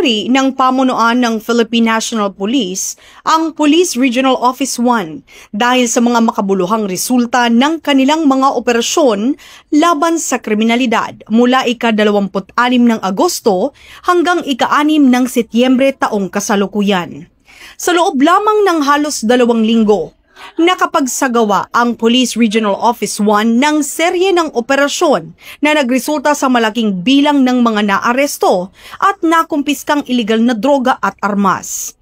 Pinupuri ng pamunuan ng Philippine National Police ang Police Regional Office 1 dahil sa mga makabuluhang resulta ng kanilang mga operasyon laban sa kriminalidad mula ika-26 ng Agosto hanggang ika-6 ng Setyembre taong kasalukuyan. Sa loob lamang ng halos 2 linggo, nakapagsagawa ang Police Regional Office 1 ng serye ng operasyon na nagresulta sa malaking bilang ng mga naaresto at nakumpiskang iligal na droga at armas.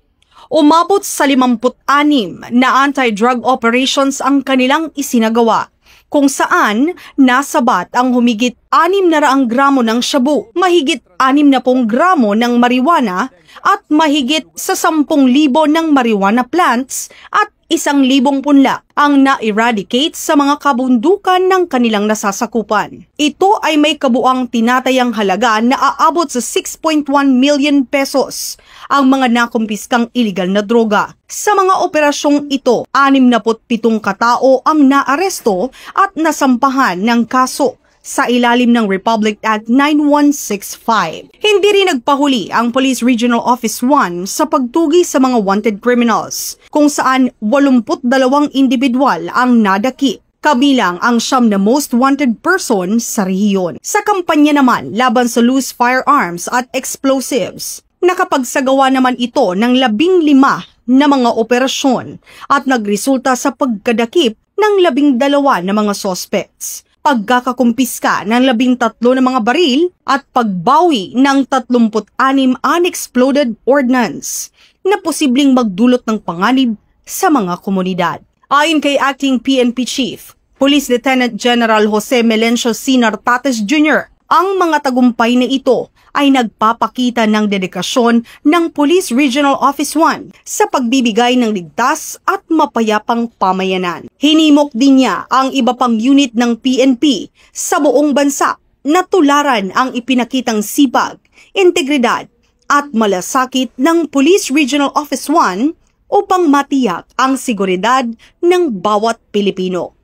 Umabot sa 56 na anti-drug operations ang kanilang isinagawa, kung saan nasabat ang humigit 600 gramo ng shabu, mahigit 60 gramo ng marijuana at mahigit sa 10,000 ng marijuana plants at 1,000 punla ang na-eradicate sa mga kabundukan ng kanilang nasasakupan. Ito ay may kabuang tinatayang halaga na aabot sa 6.1 million pesos ang mga nakumpiskang iligal na droga. Sa mga operasyong ito, 67 katao ang naaresto at nasampahan ng kaso sa ilalim ng Republic Act 9165. Hindi rin nagpahuli ang Police Regional Office 1 sa pagtugi sa mga wanted criminals, kung saan 82 individual ang nadakip, kabilang ang 9 na most wanted person sa rehiyon. Sa kampanya naman laban sa loose firearms at explosives, nakapagsagawa naman ito ng 15 na mga operasyon at nagresulta sa pagkadakip ng 12 na mga suspects, pagkakakumpiska ng 13 na mga baril at pagbawi ng 36 unexploded ordnance na posibleng magdulot ng panganib sa mga komunidad. Ayon kay Acting PNP Chief, Police Lieutenant General Jose Melencio C. Nartates Jr., ang mga tagumpay na ito ay nagpapakita ng dedikasyon ng Police Regional Office 1 sa pagbibigay ng ligtas at mapayapang pamayanan. Hinimok din niya ang iba pang unit ng PNP sa buong bansa na tularan ang ipinakitang sipag, integridad at malasakit ng Police Regional Office 1 upang matiyak ang seguridad ng bawat Pilipino.